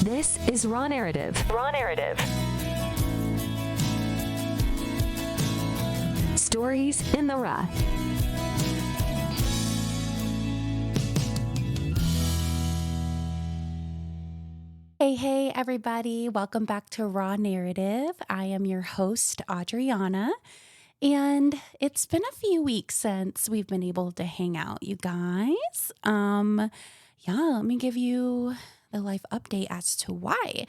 This is Raw Narrative. Raw Narrative. Stories in the raw. Hey, everybody. Welcome back to Raw Narrative. I am your host, Adriana, and it's been a few weeks since we've been able to hang out, you guys. Let me give you the life update as to why.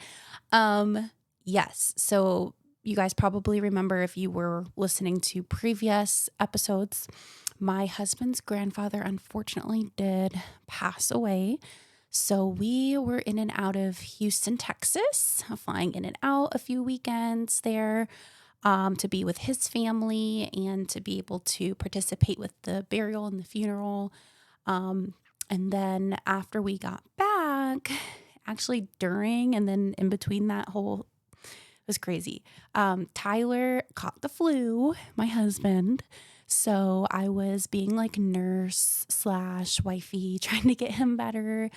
Yes, so you guys probably remember if you were listening to previous episodes, my husband's grandfather unfortunately did pass away. So we were in and out of Houston, Texas, flying in and out a few weekends there to be with his family and to be able to participate with the burial and the funeral. And then after we got back, actually during and then in between that whole, it was crazy. Tyler caught the flu, my husband. So I was being like nurse / wifey, trying to get him better.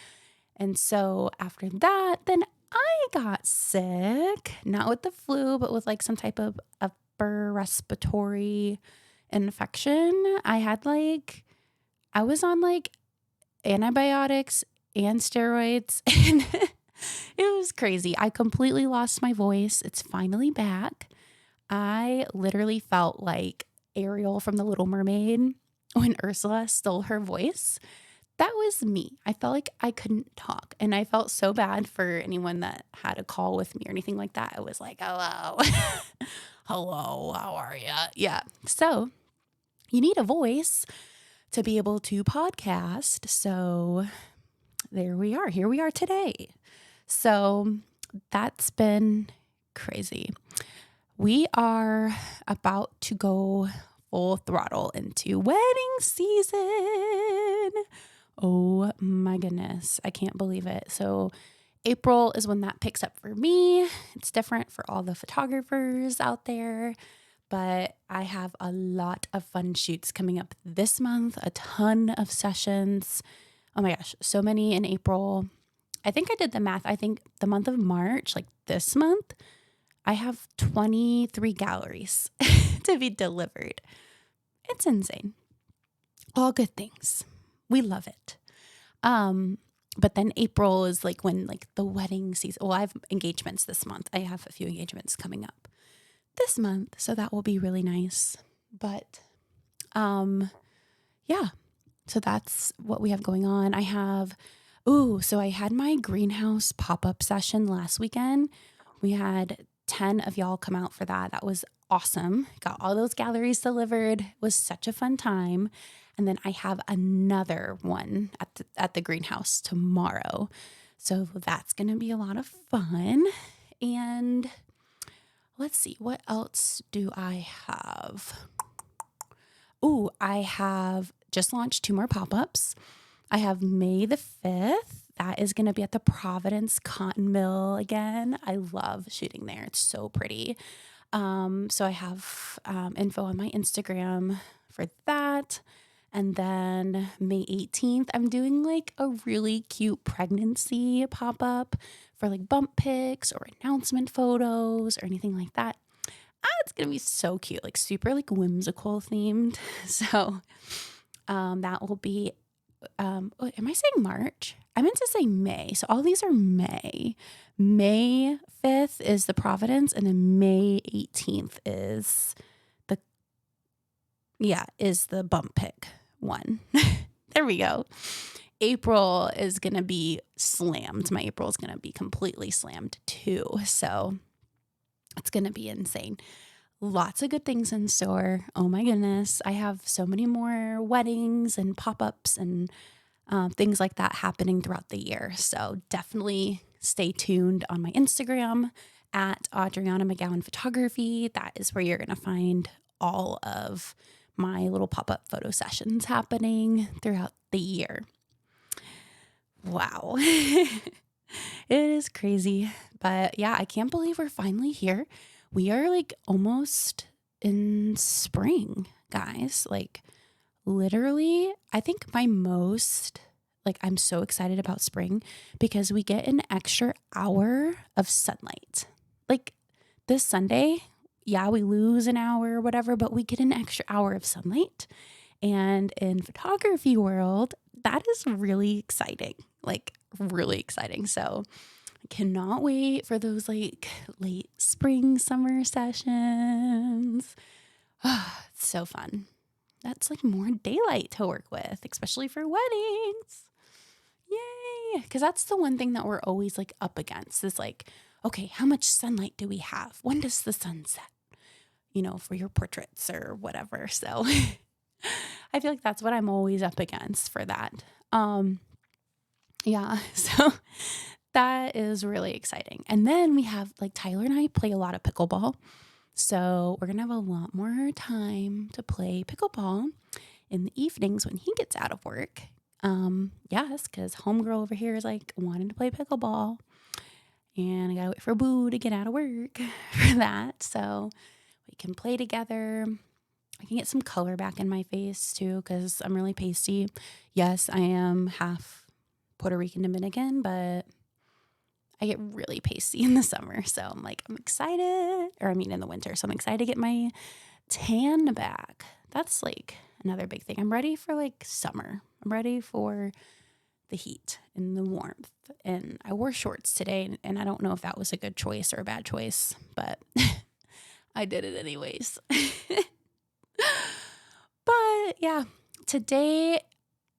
And so after that, then I got sick, not with the flu, but with like some type of upper respiratory infection. I was on like antibiotics and steroids, and it was crazy. I completely lost my voice. It's finally back. I literally felt like Ariel from The Little Mermaid when Ursula stole her voice. That was me. I felt like I couldn't talk, and I felt so bad for anyone that had a call with me or anything like that. I was like, hello, hello, how are you? Yeah. So you need a voice to be able to podcast. So there we are. Here we are today. So that's been crazy. We are about to go full throttle into wedding season. Oh my goodness. I can't believe it. So April is when that picks up for me. It's different for all the photographers out there, but I have a lot of fun shoots coming up this month, a ton of sessions. Oh my gosh, so many in April. I think I did the math. I think the month of March, like this month, I have 23 galleries to be delivered. It's insane. All good things. We love it. But then April is like when like the wedding season. Well, I have engagements this month. I have a few engagements coming up this month, so that will be really nice. But yeah. So that's what we have going on. So I had my greenhouse pop-up session last weekend. We had 10 of y'all come out for that. That was awesome. Got all those galleries delivered. It was such a fun time. And then I have another one at the greenhouse tomorrow. So that's going to be a lot of fun. And let's see, what else do I have? I have just launched 2 more pop-ups. I have May the 5th. That is going to be at the Providence Cotton Mill again. I love shooting there. It's so pretty. So I have info on my Instagram for that. And then May 18th, I'm doing like a really cute pregnancy pop-up for like bump pics or announcement photos or anything like that. It's going to be so cute, like super like whimsical themed. So that will be, am I saying March? I meant to say May. So all these are May. May 5th is the Providence, and then May 18th is the bump pick one. There we go. April is going to be slammed. My April is going to be completely slammed too. So it's going to be insane. Lots of good things in store. Oh my goodness. I have so many more weddings and pop-ups and things like that happening throughout the year. So definitely stay tuned on my Instagram at Adriana McGowan Photography. That is where you're going to find all of my little pop-up photo sessions happening throughout the year. Wow. It is crazy. But yeah, I can't believe we're finally here. We are like almost in spring, guys. Like literally, I think my most like I'm so excited about spring because we get an extra hour of sunlight. Like this Sunday, yeah, we lose an hour or whatever, but we get an extra hour of sunlight. And in photography world, that is really exciting, like really exciting. So I cannot wait for those like late spring, summer sessions. It's so fun. That's like more daylight to work with, especially for weddings. Yay. Because that's the one thing that we're always like up against is like, okay, how much sunlight do we have? When does the sun set? For your portraits or whatever. So I feel like that's what I'm always up against for that. Yeah, so that is really exciting. And then we have like Tyler and I play a lot of pickleball. So we're going to have a lot more time to play pickleball in the evenings when he gets out of work. Yes, because homegirl over here is like wanting to play pickleball. And I got to wait for Boo to get out of work for that. So we can play together. I can get some color back in my face too because I'm really pasty. Yes, I am half Puerto Rican Dominican, but I get really pasty in the summer. So I'm excited, in the winter. So I'm excited to get my tan back. That's like another big thing. I'm ready for like summer. I'm ready for the heat and the warmth. And I wore shorts today and I don't know if that was a good choice or a bad choice, but I did it anyways. But yeah,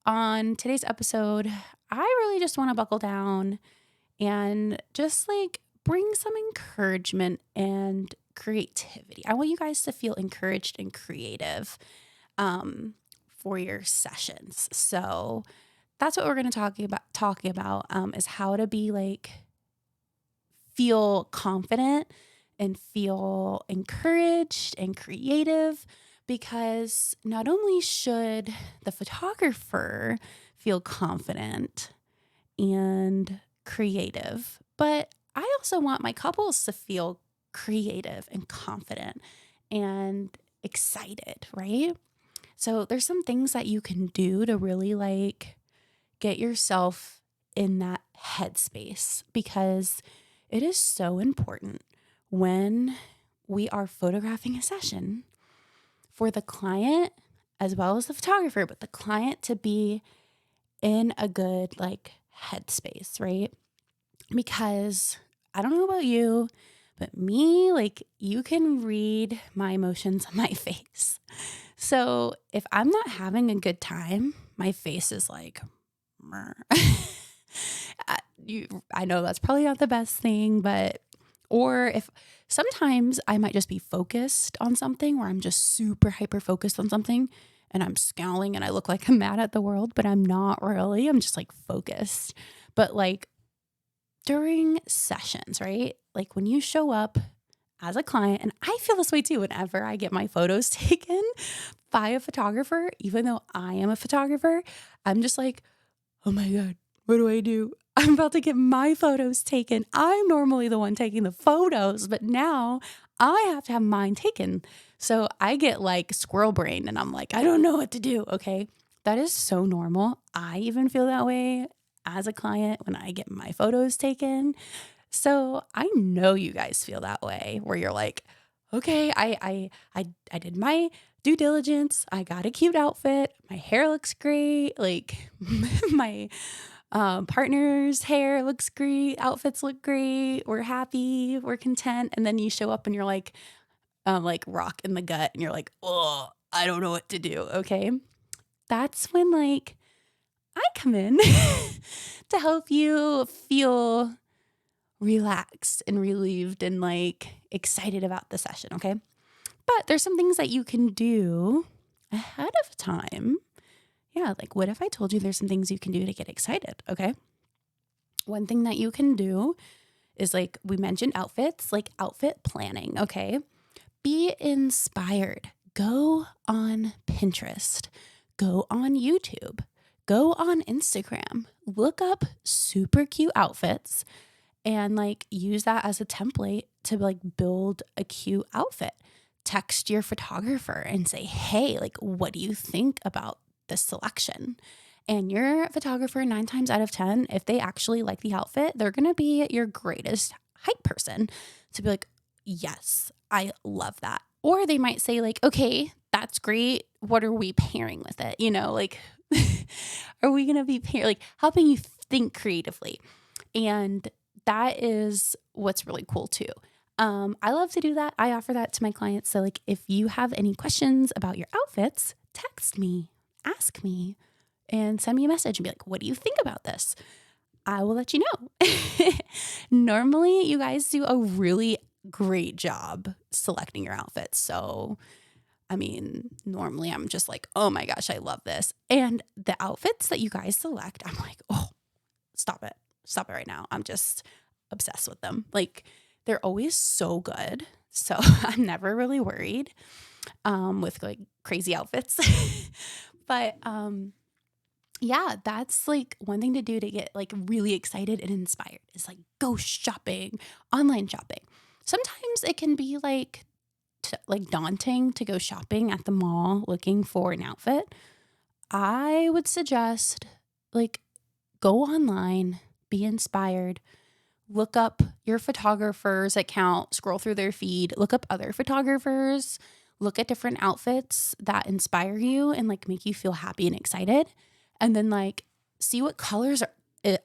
on today's episode, I really just want to buckle down and just like bring some encouragement and creativity. I want you guys to feel encouraged and creative for your sessions. So that's what we're going to talking about is how to be like feel confident and feel encouraged and creative, because not only should the photographer feel confident and creative, but I also want my couples to feel creative and confident and excited, right? So there's some things that you can do to really like get yourself in that headspace, because it is so important when we are photographing a session for the client as well as the photographer, but the client to be in a good like headspace, right? Because I don't know about you, but me, like you can read my emotions on my face. So if I'm not having a good time, my face is like, I know that's probably not the best thing, or if sometimes I might just be focused on something where I'm just super hyper focused on something and I'm scowling and I look like I'm mad at the world, but I'm not really. I'm just like focused. But like during sessions, right? Like when you show up as a client, and I feel this way too whenever I get my photos taken by a photographer, even though I am a photographer, I'm just like, oh my God, what do I do? I'm about to get my photos taken. I'm normally the one taking the photos, but now I have to have mine taken. So I get like squirrel brain and I'm like, I don't know what to do. Okay. That is so normal. I even feel that way as a client when I get my photos taken. So I know you guys feel that way where you're like, okay, I did my due diligence. I got a cute outfit. My hair looks great. Like my partner's hair looks great. Outfits look great. We're happy. We're content. And then you show up and you're like rock in the gut and you're like, oh, I don't know what to do. Okay. That's when like I come in to help you feel relaxed and relieved and like excited about the session. Okay. But there's some things that you can do ahead of time. Yeah. Like what if I told you there's some things you can do to get excited? Okay. One thing that you can do is like we mentioned outfits, like outfit planning. Okay. Be inspired. Go on Pinterest. Go on YouTube. Go on Instagram. Look up super cute outfits and like use that as a template to like build a cute outfit. Text your photographer and say, hey, like, what do you think about this selection? And your photographer, 9 times out of 10, if they actually like the outfit, they're going to be your greatest hype person to be like, yes, I love that. Or they might say like, okay, that's great. What are we pairing with it? Like, are we going to be like helping you think creatively? And that is what's really cool too. I love to do that. I offer that to my clients. So like, if you have any questions about your outfits, text me, ask me, and send me a message and be like, what do you think about this? I will let you know. Normally, you guys do a really great job selecting your outfits. So, I mean, normally I'm just like, oh my gosh, I love this. And the outfits that you guys select, I'm like, oh, stop it. Stop it right now. I'm just obsessed with them. Like, they're always so good. So I'm never really worried with like crazy outfits. But yeah, that's like one thing to do to get like really excited and inspired is like go shopping, online shopping. Sometimes it can be like daunting to go shopping at the mall looking for an outfit. I would suggest like go online, be inspired, look up your photographer's account, scroll through their feed, look up other photographers, look at different outfits that inspire you and like make you feel happy and excited. And then like see what colors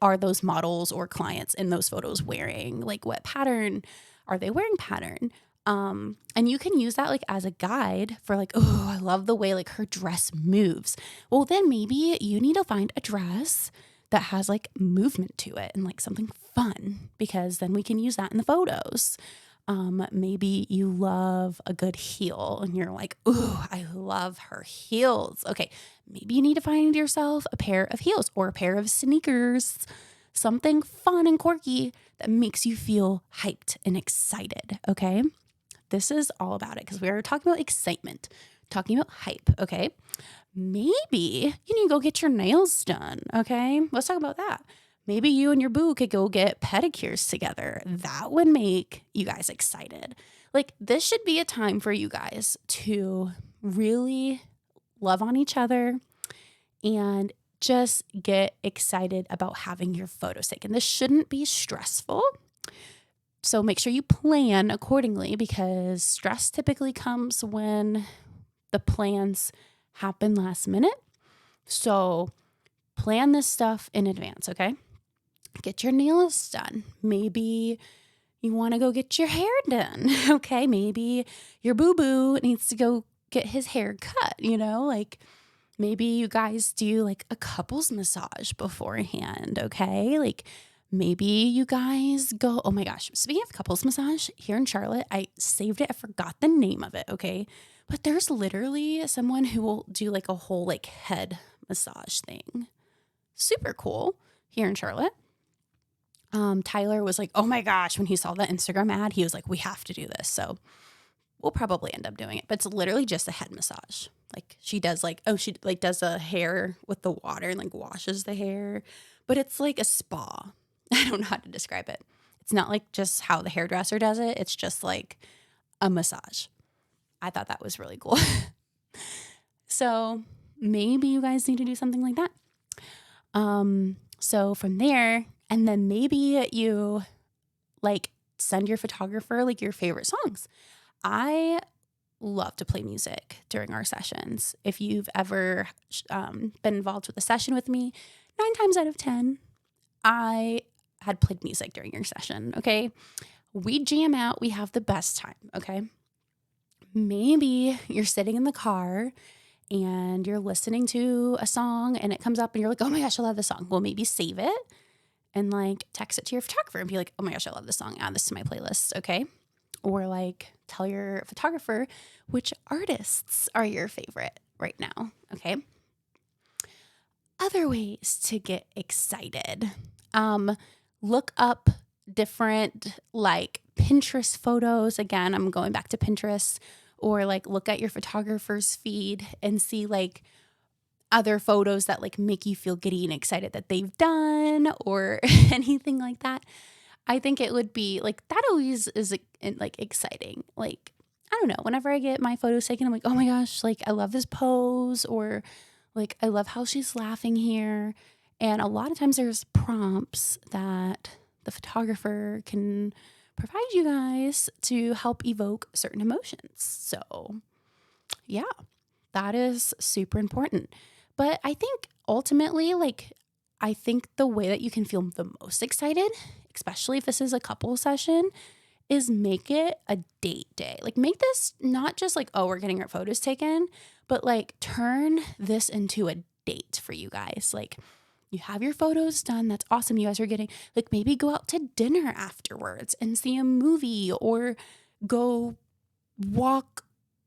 are those models or clients in those photos wearing? Like what pattern are they wearing pattern? And you can use that like as a guide for like, oh, I love the way like her dress moves. Well, then maybe you need to find a dress that has like movement to it and like something fun, because then we can use that in the photos. Maybe you love a good heel and you're like, ooh, I love her heels. Okay, maybe you need to find yourself a pair of heels or a pair of sneakers, something fun and quirky that makes you feel hyped and excited. Okay, this is all about it because we are talking about excitement, talking about hype. Okay, maybe you need to go get your nails done. Okay, let's talk about that. Maybe you and your boo could go get pedicures together. That would make you guys excited. Like, this should be a time for you guys to really love on each other and just get excited about having your photos taken. This shouldn't be stressful. So make sure you plan accordingly, because stress typically comes when the plans happen last minute. So plan this stuff in advance, okay? Get your nails done. Maybe you want to go get your hair done, okay? Maybe your boo-boo needs to go get his hair cut, like maybe you guys do like a couples massage beforehand, okay? Like maybe you guys go, oh my gosh, speaking of couples massage here in Charlotte, I saved it. I forgot the name of it, okay? But there's literally someone who will do like a whole like head massage thing. Super cool here in Charlotte. Tyler was like, oh my gosh, when he saw that Instagram ad, he was like, we have to do this. So we'll probably end up doing it, but it's literally just a head massage. Like she does she does a hair with the water and like washes the hair, but it's like a spa. I don't know how to describe it. It's not like just how the hairdresser does it. It's just like a massage. I thought that was really cool. So maybe you guys need to do something like that. So from there, and then maybe you like send your photographer like your favorite songs. I love to play music during our sessions. If you've ever been involved with a session with me, 9 times out of 10, I had played music during your session, okay? We jam out. We have the best time, okay? Maybe you're sitting in the car and you're listening to a song and it comes up and you're like, oh my gosh, I love this song. Well, maybe save it and like text it to your photographer and be like, oh my gosh, I love this song. Add this to my playlist, okay? Or like tell your photographer which artists are your favorite right now, okay? Other ways to get excited. Look up different like Pinterest photos. Again, I'm going back to Pinterest. Or like look at your photographer's feed and see like other photos that like make you feel giddy and excited that they've done or anything like that. I think it would be like, that always is like exciting. Like, I don't know, whenever I get my photos taken, I'm like, oh my gosh, like I love this pose, or Like, I love how she's laughing here. And a lot of times there's prompts that the photographer can provide you guys to help evoke certain emotions. So, yeah, that is super important. But I think ultimately, I think the way that you can feel the most excited, especially if this is a couple session, is make it a date day. Like, make this not just like, oh, we're getting our photos taken, but like turn this into a date for you guys. Like, you have your photos done. That's awesome. You guys are getting, like, maybe go out to dinner afterwards and see a movie, or go walk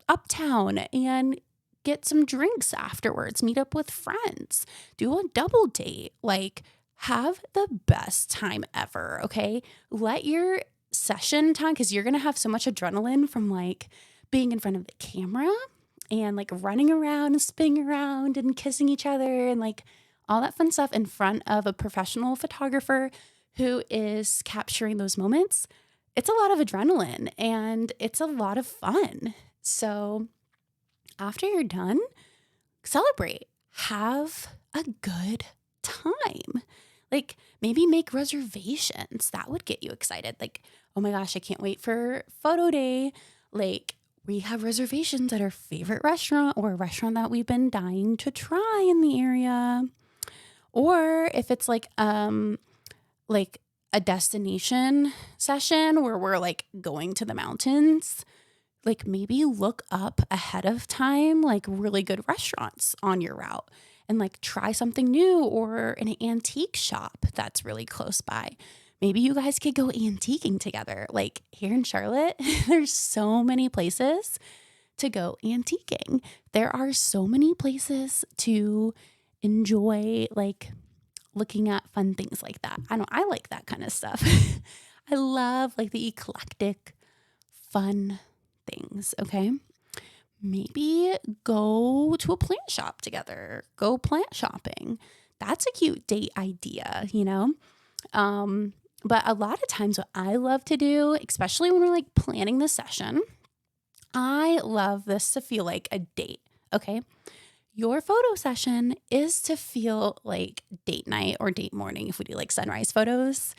uptown and get some drinks afterwards, meet up with friends, do a double date, like, have the best time ever. Okay. Let your session time, because you're going to have so much adrenaline from like being in front of the camera and like running around and spinning around and kissing each other and like all that fun stuff in front of a professional photographer who is capturing those moments. It's a lot of adrenaline and it's a lot of fun. So after you're done, celebrate, have a good time. Like, maybe make reservations. That would get you excited. Like, oh my gosh, I can't wait for photo day. Like, we have reservations at our favorite restaurant, or a restaurant that we've been dying to try in the area. Or if it's like a destination session where we're like going to the mountains, like, maybe look up ahead of time, like, really good restaurants on your route, and like try something new, or an antique shop that's really close by. Maybe you guys could go antiquing together. Like, here in Charlotte, there's so many places to go antiquing. There are so many places to enjoy, like, looking at fun things like that. I like that kind of stuff. I love like the eclectic, fun things. Okay. Maybe go to a plant shop together, go plant shopping. That's a cute date idea, you know? But a lot of times what I love to do, especially when we're like planning the session, I love this to feel like a date. Okay. Your photo session is to feel like date night or date morning if we do like sunrise photos,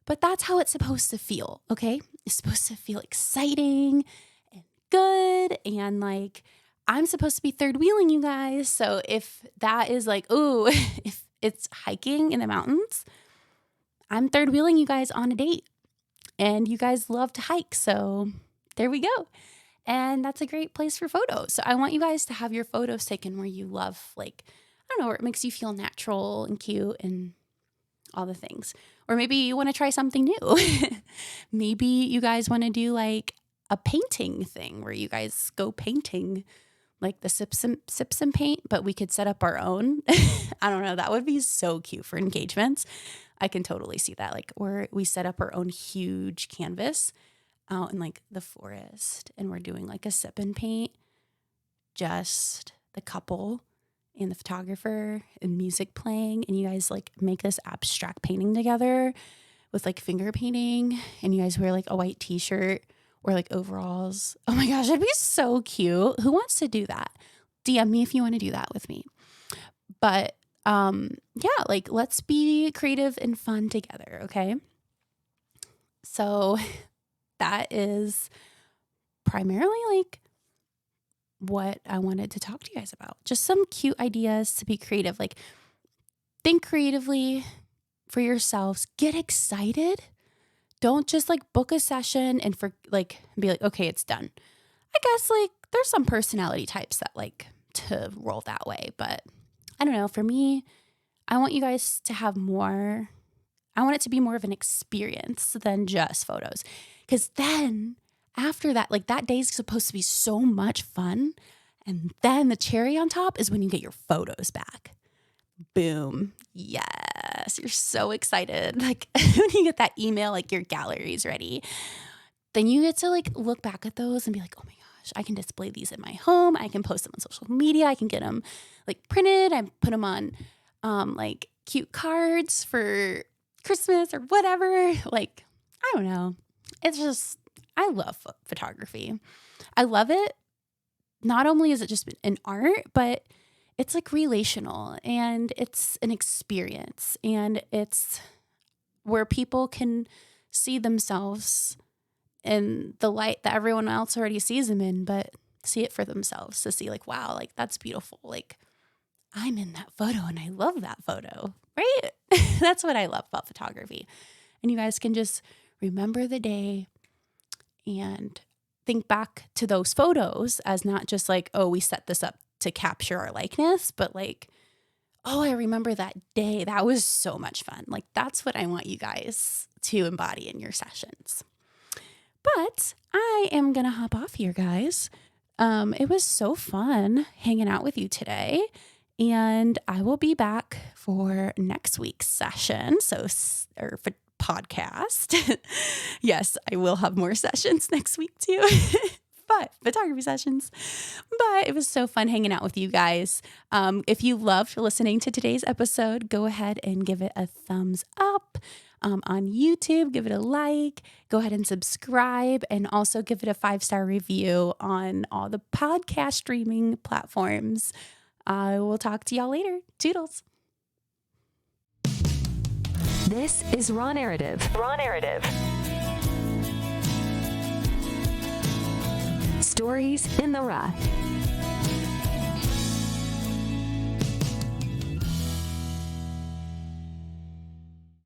but that's how it's supposed to feel. Okay. It's supposed to feel exciting and good. And like, I'm supposed to be third wheeling you guys. So if that is like, ooh, if it's hiking in the mountains, I'm third wheeling you guys on a date, and you guys love to hike. So there we go. And that's a great place for photos. So I want you guys to have your photos taken where you love, like, I don't know, where it makes you feel natural and cute and all the things. Or maybe you want to try something new. Maybe you guys want to do like a painting thing where you guys go painting, like the sips and paint, but we could set up our own. I don't know. That would be so cute for engagements. I can totally see that. Like, where we set up our own huge canvas out in like the forest, and we're doing like a sip and paint, just the couple and the photographer, and music playing, and you guys like make this abstract painting together with like finger painting, and you guys wear like a white t-shirt or like overalls. Oh my gosh, it'd be so cute. Who wants to do that? DM me if you want to do that with me. But yeah, like, let's be creative and fun together, okay? So that is primarily like what I wanted to talk to you guys about. Just some cute ideas to be creative. Like, think creatively for yourselves. Get excited. Don't just like book a session and be like, okay, it's done. I guess like there's some personality types that like to roll that way, but I don't know. For me, I want you guys to have more. I want it to be more of an experience than just photos. Because then after that, like, that day is supposed to be so much fun. And then the cherry on top is when you get your photos back. Boom. Yes. You're so excited. Like, when you get that email, like your gallery's ready, then you get to like look back at those and be like, oh my gosh, I can display these in my home. I can post them on social media. I can get them like printed. I put them on like cute cards for Christmas or whatever. Like, I don't know. It's just, I love photography. I love it. Not only is it just an art, but it's like relational and it's an experience, and it's where people can see themselves in the light that everyone else already sees them in, but see it for themselves, to see like, wow, like that's beautiful. Like I'm in that photo and I love that photo, right? That's what I love about photography. And you guys can just remember the day and think back to those photos as not just like, oh, we set this up to capture our likeness, but like, oh, I remember that day. That was so much fun. Like that's what I want you guys to embody in your sessions. But I am going to hop off here, guys. It was so fun hanging out with you today. And I will be back for next week's session. Or podcast. Yes, I will have more sessions next week too. But photography sessions. But it was so fun hanging out with you guys. If you loved listening to today's episode, go ahead and give it a thumbs up. On YouTube, give it a like, go ahead and subscribe, and also give it a 5-star review on all the podcast streaming platforms. I will talk to y'all later. Toodles. This is Raw Narrative. Raw Narrative. Stories in the Raw.